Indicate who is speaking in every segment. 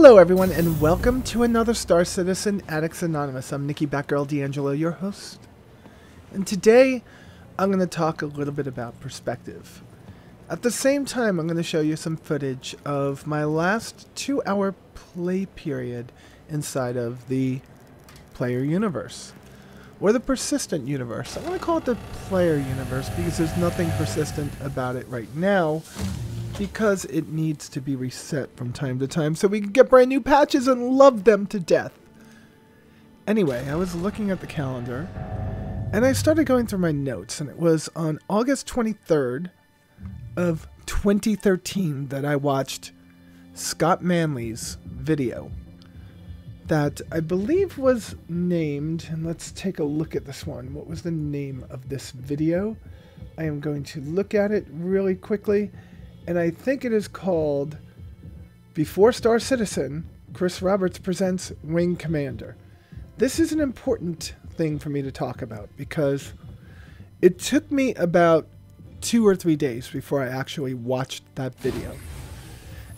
Speaker 1: Hello everyone and welcome to another Star Citizen Addicts Anonymous. I'm Nikki Batgirl D'Angelo, your host. And today I'm going to talk a little bit about perspective. At the same time, I'm going to show you some footage of my last 2-hour play period inside of the player universe. Or the persistent universe. I want to call it the player universe because there's nothing persistent about it right now, because it needs to be reset from time to time so we can get brand new patches and love them to death. Anyway, I was looking at the calendar and I started going through my notes, and it was on August 23rd of 2013 that I watched Scott Manley's video that I believe was named, and let's take a look at this one. What was the name of this video? I am going to look at it really quickly. And I think it is called Before Star Citizen, Chris Roberts Presents Wing Commander. This is an important thing for me to talk about because it took me about 2 or 3 days before I actually watched that video.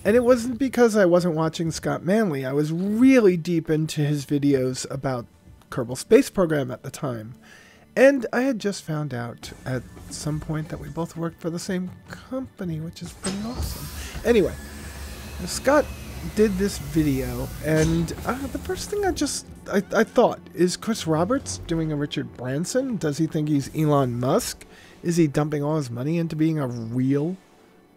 Speaker 1: And it wasn't because I wasn't watching Scott Manley. I was really deep into his videos about Kerbal Space Program at the time. And I had just found out at some point that we both worked for the same company, which is pretty awesome. Anyway, Scott did this video, and the first thing I thought, is Chris Roberts doing a Richard Branson? Does he think he's Elon Musk? Is he dumping all his money into being a real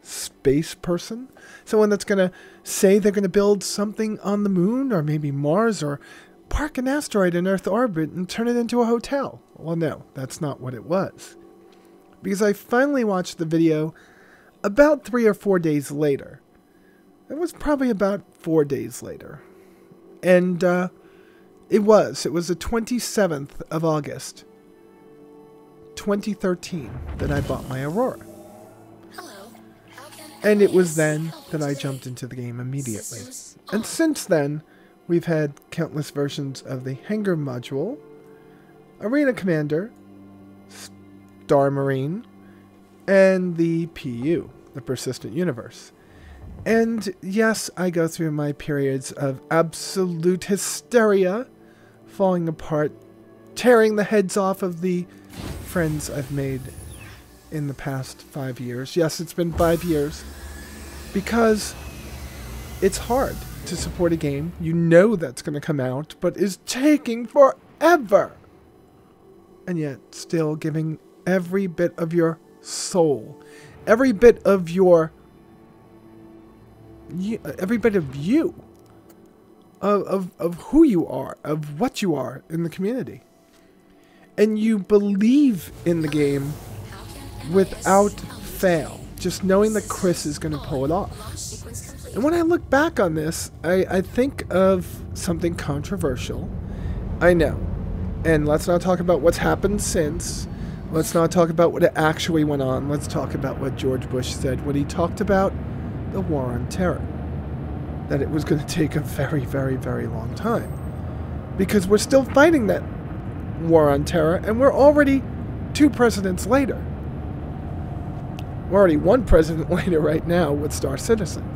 Speaker 1: space person? Someone that's going to say they're going to build something on the moon, or maybe Mars, or park an asteroid in Earth orbit and turn it into a hotel. Well, no, that's not what it was. Because I finally watched the video about 3 or 4 days later. It was probably about 4 days later. And it was the 27th of August, 2013, that I bought my Aurora. And it was then that I jumped into the game immediately. And since then, we've had countless versions of the Hangar module, Arena Commander, Star Marine, and the PU, the Persistent Universe. And yes, I go through my periods of absolute hysteria, falling apart, tearing the heads off of the friends I've made in the past 5 years. Yes, it's been 5 years, because it's hard to support a game you know that's going to come out, but is taking forever. And yet, still giving every bit of your soul, every bit of your, every bit of you, of who you are, of what you are in the community. And you believe in the game without fail, just knowing that Chris is going to pull it off. And when I look back on this, I think of something controversial. I know. And let's not talk about what's happened since. Let's not talk about what actually went on. Let's talk about what George Bush said when he talked about the war on terror. That it was going to take a very, very, very long time. Because we're still fighting that war on terror, and we're already 2 presidents later. We're already 1 president later right now with Star Citizen.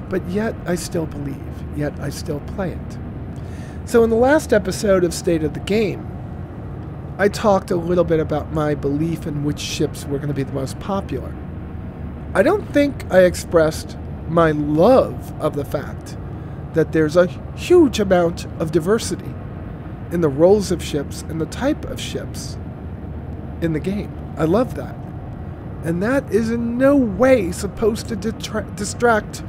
Speaker 1: But yet, I still believe. Yet, I still play it. So in the last episode of State of the Game, I talked a little bit about my belief in which ships were going to be the most popular. I don't think I expressed my love of the fact that there's a huge amount of diversity in the roles of ships and the type of ships in the game. I love that. And that is in no way supposed to distract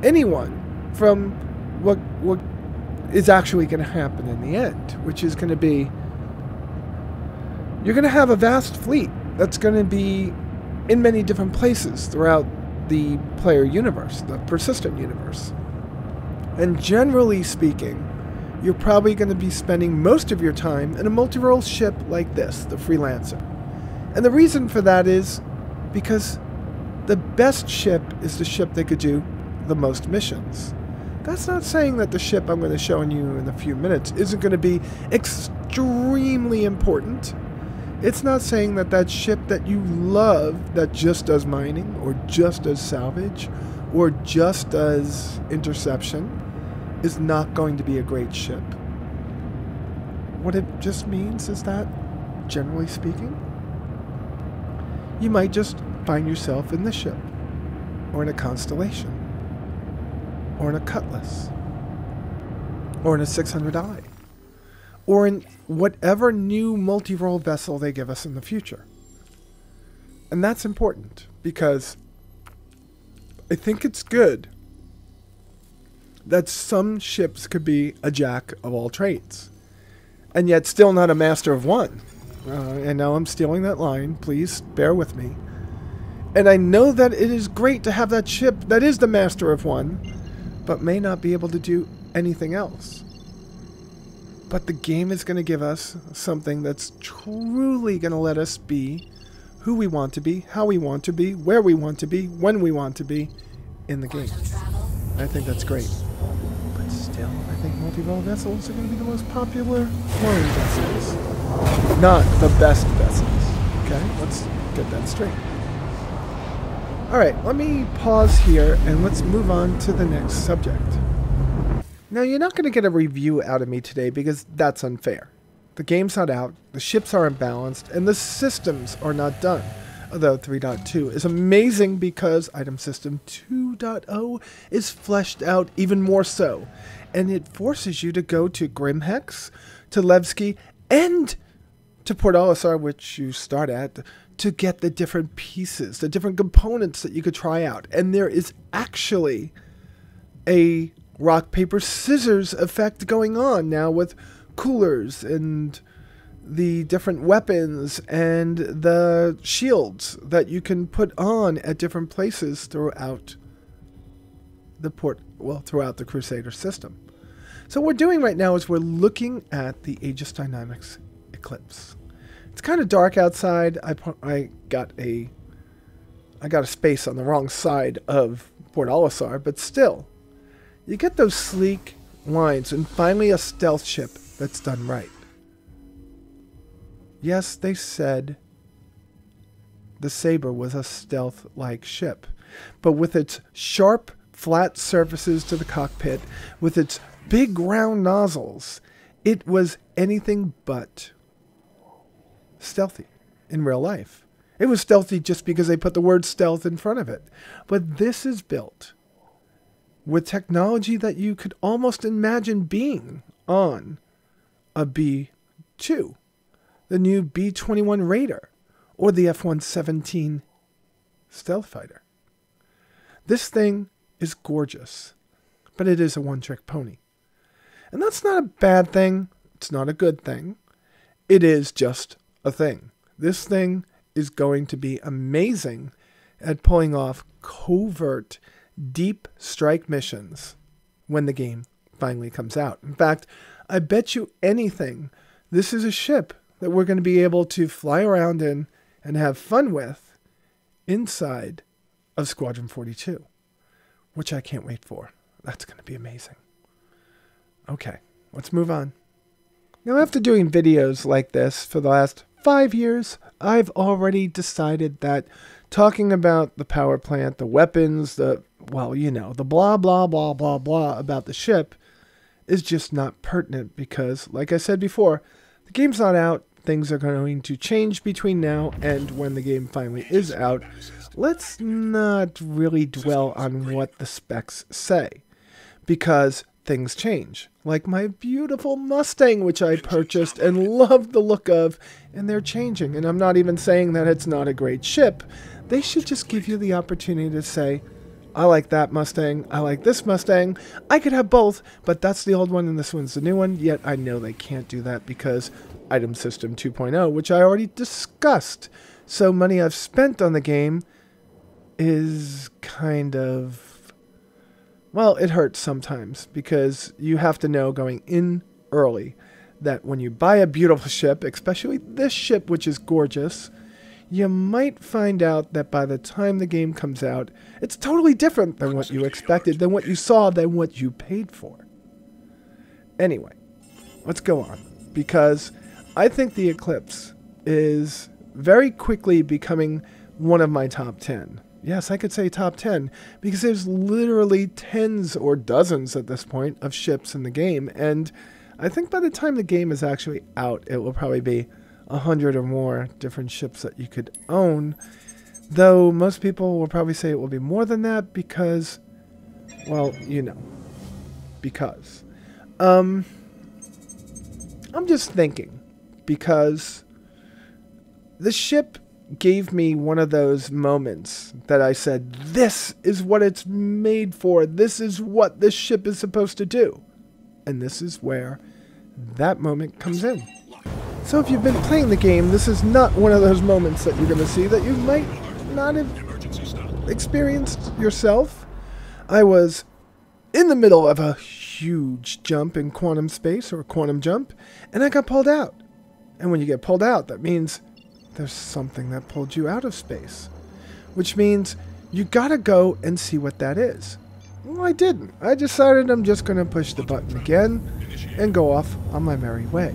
Speaker 1: anyone from what is actually going to happen in the end, which is going to be, you're going to have a vast fleet that's going to be in many different places throughout the player universe, the persistent universe. And generally speaking, you're probably going to be spending most of your time in a multi-role ship like this, the Freelancer. And the reason for that is because the best ship is the ship that could do the most missions. That's not saying that the ship I'm going to show you in a few minutes isn't going to be extremely important. It's not saying that that ship that you love that just does mining or just does salvage or just does interception is not going to be a great ship. What it just means is that, generally speaking, you might just find yourself in the ship, or in a constellation, or in a Cutlass, or in a 600i, or in whatever new multi-role vessel they give us in the future. And that's important, because I think it's good that some ships could be a jack of all trades, and yet still not a master of one. And now I'm stealing that line. Please bear with me. And I know that it is great to have that ship that is the master of one, but may not be able to do anything else. But the game is going to give us something that's truly going to let us be who we want to be, how we want to be, where we want to be, when we want to be in the game. I think that's great. But still, I think multi-role vessels are going to be the most popular flying vessels. Not the best vessels. Okay, let's get that straight. Alright, let me pause here and let's move on to the next subject. Now, you're not going to get a review out of me today because that's unfair. The game's not out, the ships aren't balanced, and the systems are not done. Although 3.2 is amazing because Item System 2.0 is fleshed out even more so. And it forces you to go to Grimhex, to Levski, and to Port Olisar, which you start at, to get the different pieces, the different components that you could try out. And there is actually a rock, paper, scissors effect going on now with coolers and the different weapons and the shields that you can put on at different places throughout the throughout the Crusader system. So what we're doing right now is we're looking at the Aegis Dynamics Eclipse. It's kind of dark outside. I got a space on the wrong side of Port Olisar, but still, you get those sleek lines and finally a stealth ship that's done right. Yes, they said the Saber was a stealth-like ship, but with its sharp, flat surfaces to the cockpit, with its big round nozzles, it was anything but stealthy in real life. It was stealthy just because they put the word stealth in front of it. But this is built with technology that you could almost imagine being on a B2. The new B21 Radar, or the F-117 stealth fighter. This thing is gorgeous, but it is a one-trick pony. And that's not a bad thing. It's not a good thing. It is just a thing. This thing is going to be amazing at pulling off covert, deep strike missions when the game finally comes out. In fact, I bet you anything this is a ship that we're going to be able to fly around in and have fun with inside of Squadron 42, which I can't wait for. That's going to be amazing. Okay, let's move on. Now, after doing videos like this for the last 5 years, I've already decided that talking about the power plant, the weapons, the blah, blah, blah, blah, blah about the ship is just not pertinent because, like I said before, the game's not out. Things are going to change between now and when the game finally is out. Let's not really dwell on what the specs say, because things change. Like my beautiful Mustang, which I purchased and loved the look of, and they're changing. And I'm not even saying that it's not a great ship. They should just give you the opportunity to say, I like that Mustang, I like this Mustang, I could have both, but that's the old one and this one's the new one, yet I know they can't do that because Item System 2.0, which I already discussed. So money I've spent on the game is kind of, well, it hurts sometimes because you have to know going in early that when you buy a beautiful ship, especially this ship, which is gorgeous, you might find out that by the time the game comes out, it's totally different than what you expected, than what you saw, than what you paid for. Anyway, let's go on, because I think the Eclipse is very quickly becoming one of my top 10. Yes, I could say top 10, because there's literally tens or dozens at this point of ships in the game, and I think by the time the game is actually out, it will probably be 100 or more different ships that you could own, though most people will probably say it will be more than that because, well, you know, because. I'm just thinking, because the ship gave me one of those moments that I said, this is what it's made for. This is what this ship is supposed to do. And this is where that moment comes in. So if you've been playing the game, this is not one of those moments that you're going to see that you might not have experienced yourself. I was in the middle of a huge jump in quantum space, or a quantum jump, and I got pulled out. And when you get pulled out, that means there's something that pulled you out of space, which means you gotta go and see what that is. Well, I didn't. I decided I'm just gonna push the button again and go off on my merry way.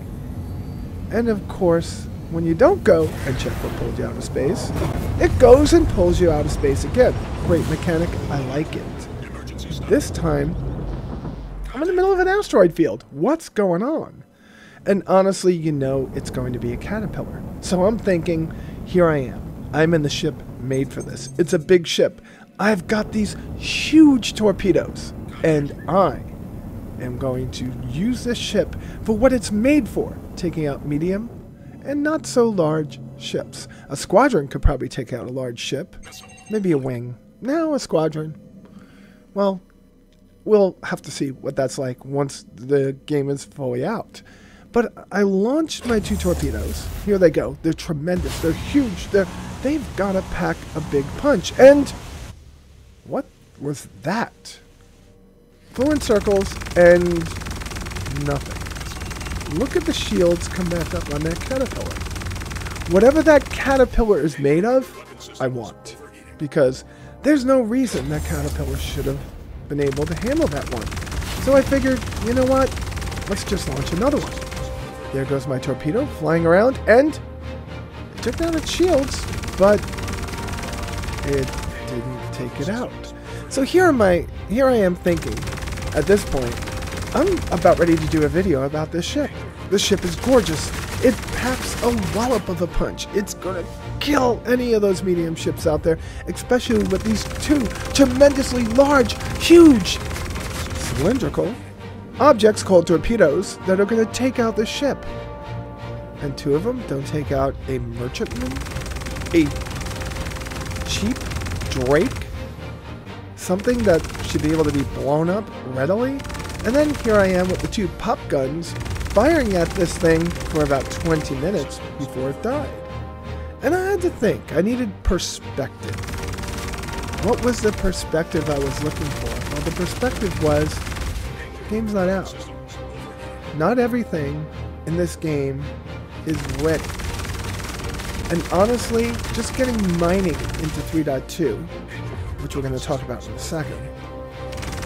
Speaker 1: And of course, when you don't go and check what pulled you out of space, it goes and pulls you out of space again. Great mechanic, I like it. This time, I'm in the middle of an asteroid field. What's going on? And honestly, you know it's going to be a caterpillar. So I'm thinking, here I am. I'm in the ship made for this. It's a big ship. I've got these huge torpedoes. And I am going to use this ship for what it's made for, taking out medium and not so large ships. A squadron could probably take out a large ship. Maybe a wing. No, a squadron. Well, we'll have to see what that's like once the game is fully out. But I launched my 2 torpedoes. Here they go. They're tremendous. They're huge. They've got to pack a big punch. And what was that? Flew in circles and nothing. Look at the shields come back up on that caterpillar. Whatever that caterpillar is made of, I want. Because there's no reason that caterpillar should have been able to handle that one. So I figured, you know what? Let's just launch another one. There goes my torpedo flying around, and it took down its shields, but it didn't take it out. So here I am thinking, at this point, I'm about ready to do a video about this ship. This ship is gorgeous. It packs a wallop of a punch. It's gonna kill any of those medium ships out there, especially with these 2 tremendously large, huge, cylindrical objects called torpedoes that are going to take out the ship. And 2 of them don't take out a merchantman, a cheap drake, something that should be able to be blown up readily. And then here I am with the 2 pop guns firing at this thing for about 20 minutes before it died. And I had to think. I needed perspective. What was the perspective I was looking for? Well, the perspective was, game's not out. Not everything in this game is ready. And honestly, just getting mining into 3.2, which we're going to talk about in a second,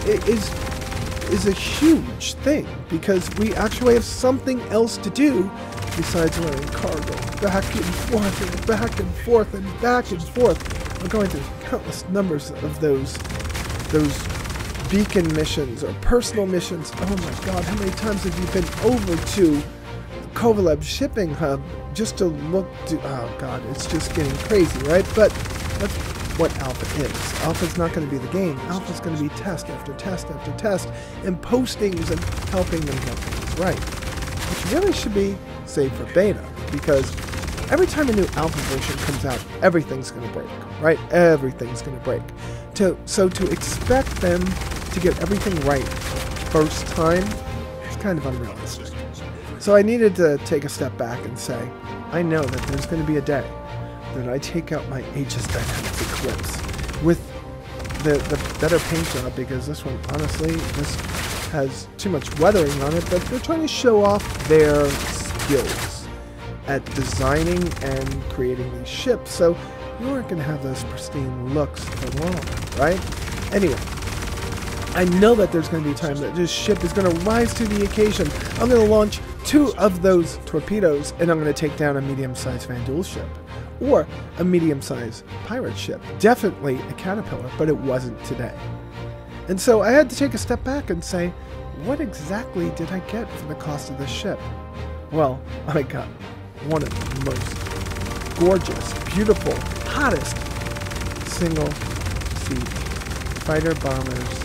Speaker 1: it is a huge thing, because we actually have something else to do besides learning cargo. Back and forth and back and forth and back and forth. We're going through countless numbers of those beacon missions or personal missions. Oh my god, how many times have you been over to Kovalev shipping hub just to look to... Oh god, it's just getting crazy, right? But that's what Alpha is. Alpha's not going to be the game. Alpha's going to be test after test after test, and postings and helping them get things right. Which really should be saved for beta, because every time a new alpha version comes out, everything's going to break, right? Everything's going to break. So to expect them to get everything right first time is kind of unrealistic. So I needed to take a step back and say, I know that there's going to be a day that I take out my Aegis Dynamics Eclipse with the better paint job, because this one, honestly, this has too much weathering on it, but they're trying to show off their skills at designing and creating these ships, so you aren't going to have those pristine looks for long, right? Anyway, I know that there's going to be a time that this ship is going to rise to the occasion. I'm going to launch 2 of those torpedoes, and I'm going to take down a medium-sized Van Duel ship. or a medium-sized pirate ship. Definitely a caterpillar, but it wasn't today. And so I had to take a step back and say, what exactly did I get for the cost of this ship? Well, I got one of the most gorgeous, beautiful, hottest single-seat fighter bombers,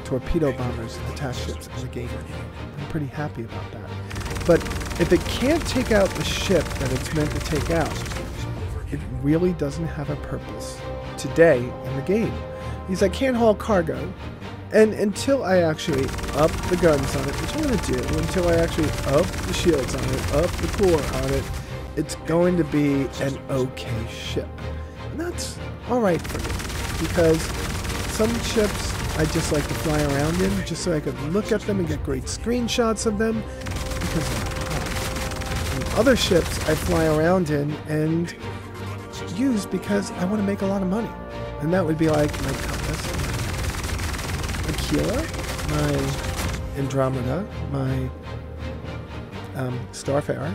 Speaker 1: torpedo bombers attached ships in the game. I'm pretty happy about that. But if it can't take out the ship that it's meant to take out, it really doesn't have a purpose today in the game. Because I can't haul cargo, and until I actually up the guns on it, which I'm going to do, until I actually up the shields on it, up the core on it, it's going to be an okay ship. And that's alright for me, because some ships I just like to fly around in, just so I could look at them and get great screenshots of them, because they're hot. And other ships I fly around in and use because I want to make a lot of money. And that would be like my Compass, my Aquila, my Andromeda, my Starfarer,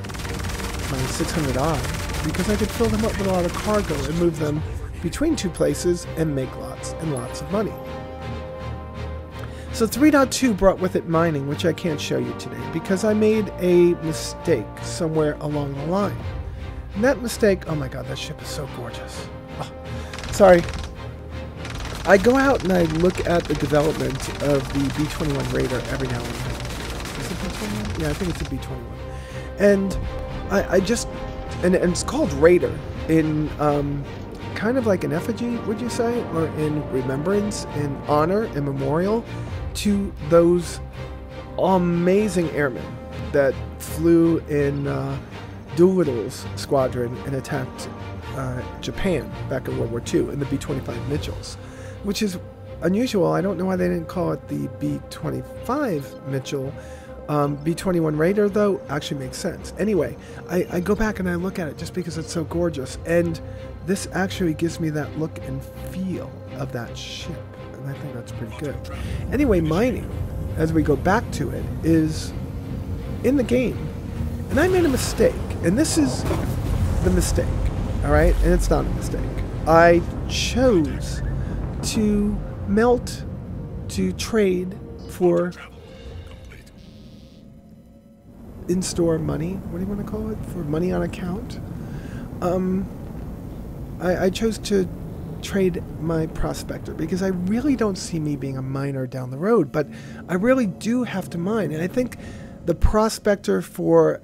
Speaker 1: my 600i, because I could fill them up with a lot of cargo and move them between two places and make lots and lots of money. So 3.2 brought with it mining, which I can't show you today because I made a mistake somewhere along the line. And that mistake, oh my god, that ship is so gorgeous. Oh, sorry. I go out and I look at the development of the B21 Radar every now and then. Is it B21? Yeah, I think it's a B21. And I just, and it's called Radar in kind of like an effigy, would you say? Or in remembrance, in honor, in memorial to those amazing airmen that flew in Doolittle's squadron and attacked Japan back in World War II in the B-25 Mitchells, which is unusual. I don't know why they didn't call it the B-25 Mitchell. B-21 Radar, though, actually makes sense. Anyway, I go back and I look at it just because it's so gorgeous, and this actually gives me that look and feel of that ship, and I think that's pretty good. Anyway, mining, as we go back to it, is in the game, and I made a mistake, and this is the mistake, all right? And it's not a mistake. I chose to melt, to trade for in-store money. What do you want to call it? For money on account. I chose to trade my prospector because I really don't see me being a miner down the road, but I really do have to mine. And I think the prospector for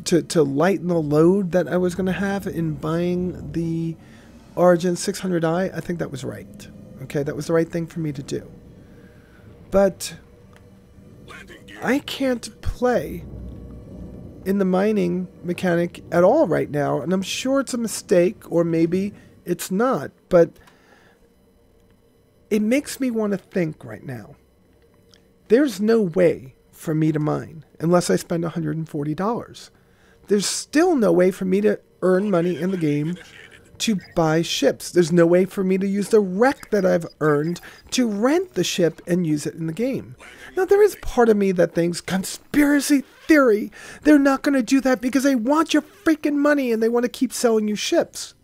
Speaker 1: to lighten the load that I was going to have in buying the Origin 600i, I think that was right. Okay, that was the right thing for me to do. But I can't play in the mining mechanic at all right now, and I'm sure it's a mistake, or maybe it's not, but it makes me want to think right now. There's no way for me to mine unless I spend $140. There's still no way for me to earn money in the game to buy ships. There's no way for me to use the wreck that I've earned to rent the ship and use it in the game. Now, there is part of me that thinks, conspiracy theory, they're not going to do that because they want your freaking money and they want to keep selling you ships.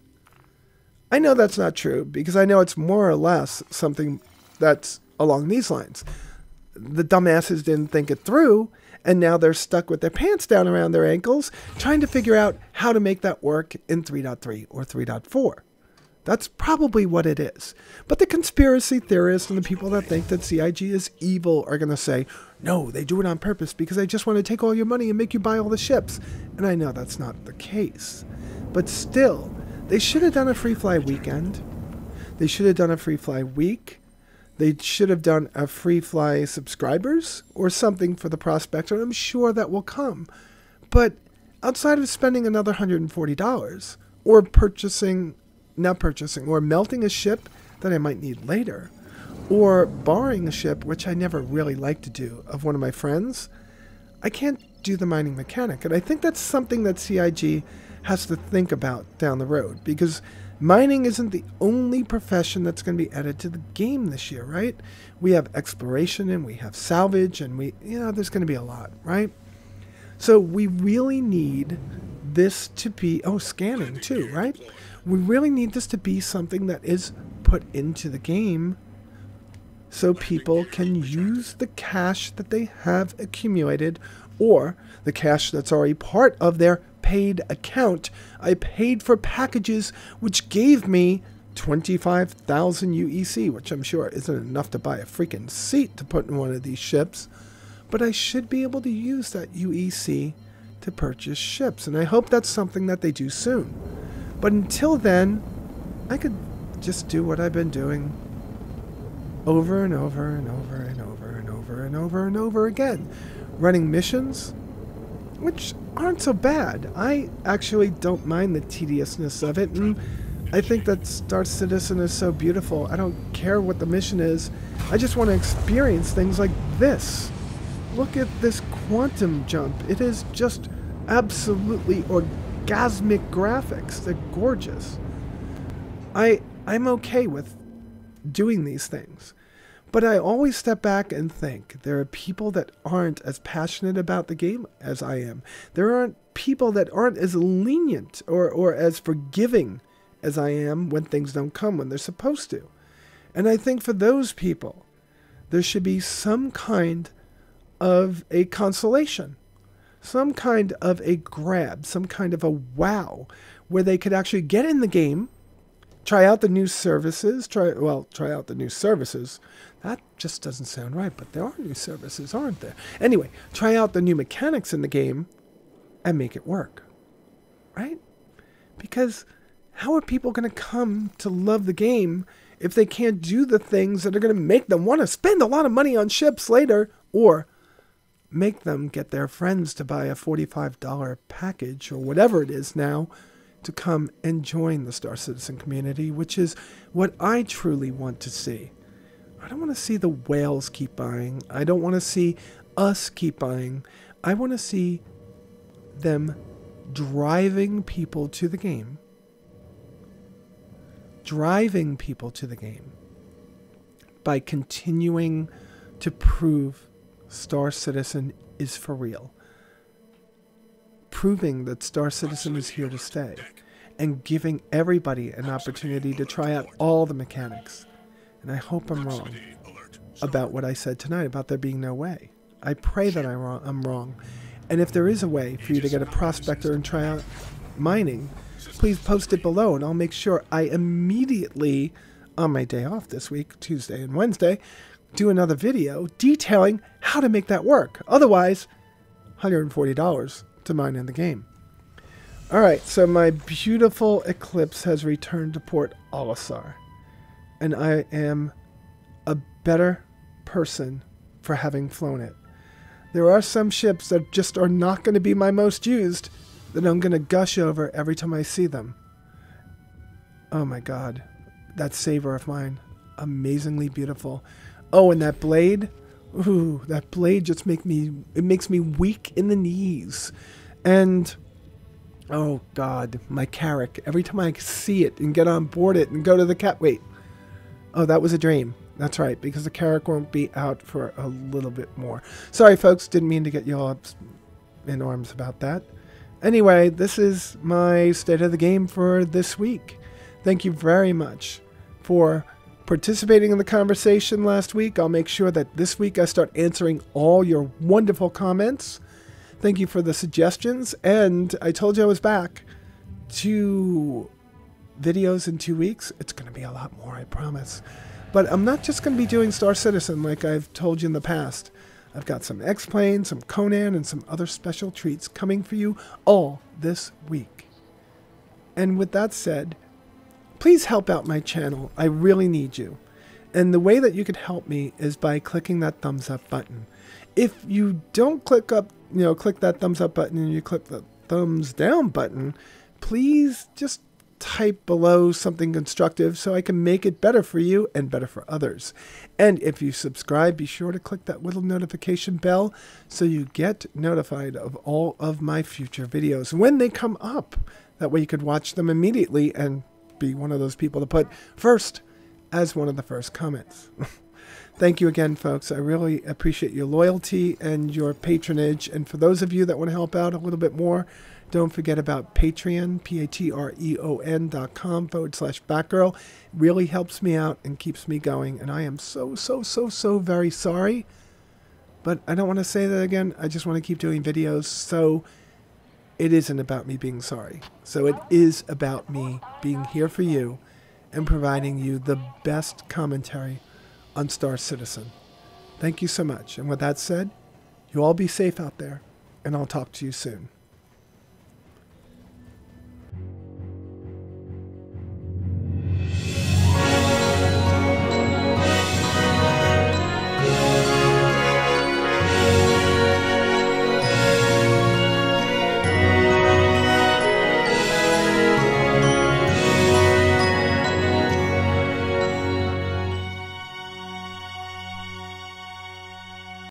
Speaker 1: I know that's not true because I know it's more or less something that's along these lines. The dumbasses didn't think it through, and now they're stuck with their pants down around their ankles trying to figure out how to make that work in 3.3 or 3.4. That's probably what it is. But the conspiracy theorists and the people that think that CIG is evil are going to say, no, they do it on purpose because they just want to take all your money and make you buy all the ships. And I know that's not the case. But still, they should have done a free fly weekend. They should have done a free fly week. They should have done a free fly subscribers or something for the prospector. I'm sure that will come. But outside of spending another $140 or or melting a ship that I might need later, or borrowing a ship, which I never really like to do, of one of my friends, I can't do the mining mechanic. And I think that's something that CIG has to think about down the road, because mining isn't the only profession that's going to be added to the game this year, right? We have exploration and we have salvage and there's going to be a lot, right? So we really need this to be, oh, scanning too, right? We really need this to be something that is put into the game so people can use the cash that they have accumulated, or the cash that's already part of their paid account. I paid for packages which gave me 25,000 UEC, which I'm sure isn't enough to buy a freaking seat to put in one of these ships, but I should be able to use that UEC to purchase ships, and I hope that's something that they do soon. But until then, I could just do what I've been doing over and over and over and over and over and over and over again, running missions, which aren't so bad. I actually don't mind the tediousness of it, and I think that Star Citizen is so beautiful. I don't care what the mission is. I just want to experience things like this. Look at this quantum jump. It is just absolutely orgasmic graphics. They're gorgeous. I'm okay with doing these things. But I always step back and think there are people that aren't as passionate about the game as I am. There aren't people that aren't as lenient or as forgiving as I am when things don't come when they're supposed to. And I think for those people, there should be some kind of a consolation, some kind of a grab, some kind of a wow, where they could actually get in the game, try out the new services, try out the new services. That just doesn't sound right, but there are new services, aren't there? Anyway, try out the new mechanics in the game and make it work, right? Because how are people going to come to love the game if they can't do the things that are going to make them want to spend a lot of money on ships later, or make them get their friends to buy a $45 package or whatever it is now to come and join the Star Citizen community, which is what I truly want to see. I don't want to see the whales keep buying. I don't want to see us keep buying. I want to see them driving people to the game. Driving people to the game by continuing to prove Star Citizen is for real. Proving that Star Citizen is here to stay. And giving everybody an opportunity to try out all the mechanics. And I hope I'm wrong about what I said tonight about there being no way. I pray that I'm wrong. And if there is a way for you to get a prospector and try out mining, please post it below, and I'll make sure I immediately, on my day off this week, Tuesday and Wednesday, do another video detailing how to make that work. Otherwise, $140 to mine in the game. Alright, so my beautiful Eclipse has returned to Port Olisar. And I am a better person for having flown it. There are some ships that just are not going to be my most used that I'm going to gush over every time I see them. Oh my god. That saber of mine. Amazingly beautiful. Oh, and that blade. Ooh, that blade just makes me weak in the knees. And oh god, my Carrack. Every time I see it and get on board it and go to the cat. Wait. Oh, that was a dream. That's right, because the Carrack won't be out for a little bit more. Sorry, folks. Didn't mean to get you all up in arms about that. Anyway, this is my state of the game for this week. Thank you very much for participating in the conversation last week. I'll make sure that this week I start answering all your wonderful comments. Thank you for the suggestions. And I told you I was back. 2 videos in 2 weeks. It's going to be a lot more, I promise. But I'm not just going to be doing Star Citizen like I've told you in the past. I've got some X-Plane, some Conan, and some other special treats coming for you all this week. And with that said, please help out my channel. I really need you. And the way that you could help me is by clicking that thumbs up button. If you don't click that thumbs up button and you click the thumbs down button, please just type below something constructive so I can make it better for you and better for others. And if you subscribe, be sure to click that little notification bell so you get notified of all of my future videos when they come up. That way you could watch them immediately and be one of those people to put first as one of the first comments. Thank you again, folks. I really appreciate your loyalty and your patronage. And for those of you that want to help out a little bit more, Don't forget about Patreon, patreon.com/Batgirl. It really helps me out and keeps me going. And I am so very sorry. But I don't want to say that again. I just want to keep doing videos. So it isn't about me being sorry. So it is about me being here for you and providing you the best commentary on Star Citizen. Thank you so much. And with that said, you all be safe out there. And I'll talk to you soon.